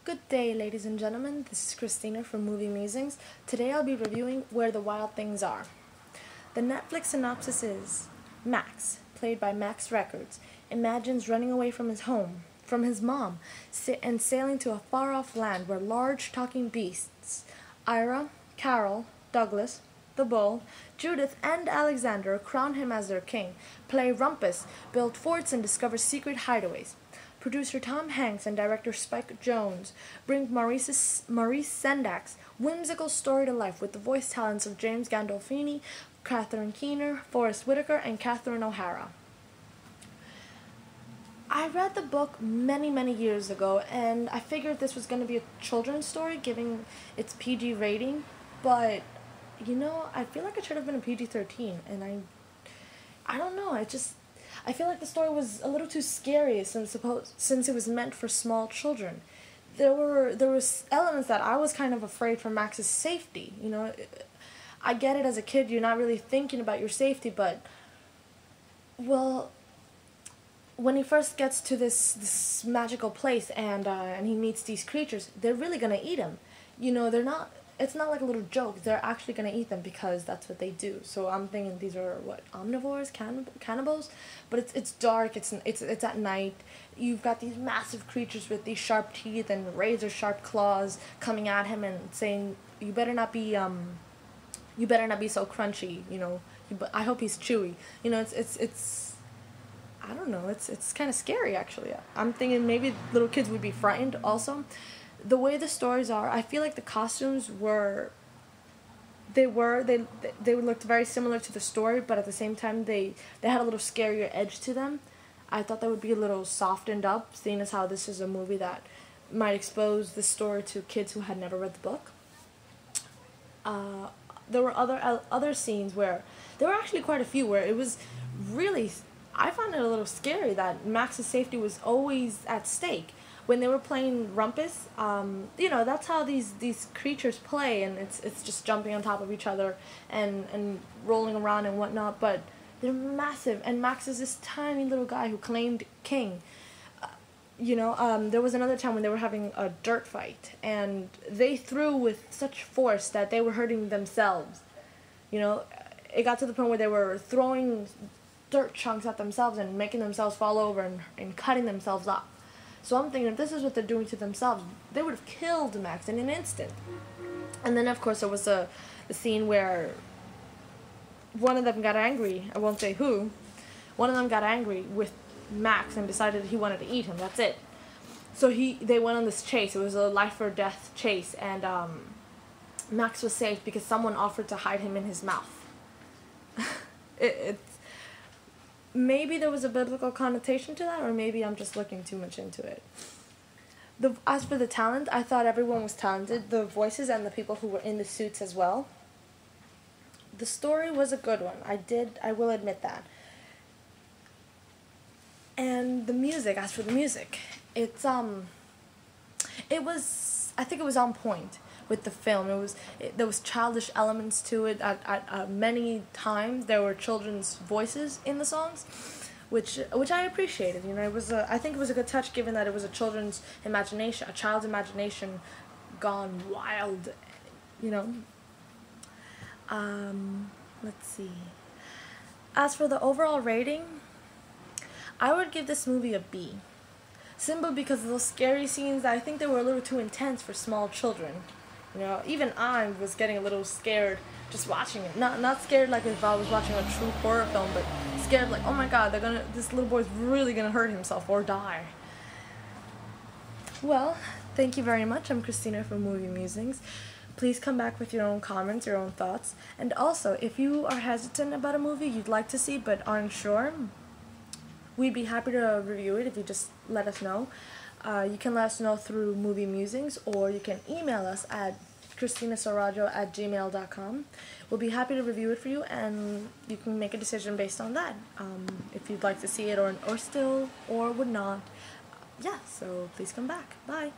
Good day, ladies and gentlemen. This is Christina from Movie Musings. Today I'll be reviewing Where the Wild Things Are. The Netflix synopsis is Max, played by Max Records, imagines running away from his home, from his mom, and sailing to a far-off land where large talking beasts, Ira, Carol, Douglas, the Bull, Judith, and Alexander crown him as their king, play rumpus, build forts, and discover secret hideaways. Producer Tom Hanks and director Spike Jonze bring Maurice Sendak's whimsical story to life with the voice talents of James Gandolfini, Catherine Keener, Forest Whitaker, and Catherine O'Hara. I read the book many years ago, and I figured this was going to be a children's story, giving its PG rating, but, I feel like it should have been a PG-13, and I don't know, I feel like the story was a little too scary since it was meant for small children. There was elements that I was kind of afraid for Max's safety. I get it, as a kid you're not really thinking about your safety, but when he first gets to this magical place and he meets these creatures, they're really gonna eat him. It's not like a little joke. They're actually going to eat them because that's what they do. So I'm thinking these are, omnivores? Cannibals? But it's dark. It's at night. You've got these massive creatures with these sharp teeth and razor-sharp claws coming at him and saying, you better not be so crunchy, I hope he's chewy. It's I don't know. It's kind of scary, actually. I'm thinking maybe little kids would be frightened also. The way the stories are, I feel like the costumes they looked very similar to the story, but at the same time they had a little scarier edge to them. I thought that would be a little softened up, seeing as how this is a movie that might expose the story to kids who had never read the book. There were other scenes where there were actually quite a few where it was really, I found it a little scary that Max's safety was always at stake. When they were playing rumpus, that's how these creatures play, and it's just jumping on top of each other and rolling around and whatnot, but they're massive, and Max is this tiny little guy who claimed king. There was another time when they were having a dirt fight, and they threw with such force that they were hurting themselves. It got to the point where they were throwing dirt chunks at themselves and making themselves fall over and cutting themselves up. So I'm thinking, if this is what they're doing to themselves, they would have killed Max in an instant. And then, of course, there was the scene where one of them got angry. I won't say who. One of them got angry with Max and decided he wanted to eat him. That's it. So they went on this chase. It was a life-or-death chase, and Max was saved because someone offered to hide him in his mouth. Maybe there was a biblical connotation to that, or maybe I'm just looking too much into it. As for the talent, I thought everyone was talented, the voices and the people who were in the suits as well. The story was a good one. I will admit that. And the music, as for the music, I think it was on point with the film. There was childish elements to it. At many times there were children's voices in the songs, which I appreciated. I think it was a good touch, given that it was a child's imagination gone wild. Let's see. As for the overall rating, I would give this movie a B. Simply because of those scary scenes, I think they were a little too intense for small children. Even I was getting a little scared just watching it. Not scared like if I was watching a true horror film, but scared like, oh my god, this little boy's really gonna hurt himself or die. Well, thank you very much. I'm Christina from Movie Musings. Please come back with your own comments, your own thoughts. And also, if you are hesitant about a movie you'd like to see but aren't sure, we'd be happy to review it if you just let us know. You can let us know through Movie Musings, or you can email us at christinasarajo@gmail.com. We'll be happy to review it for you, and you can make a decision based on that. If you'd like to see it or would not. Yeah, so please come back. Bye.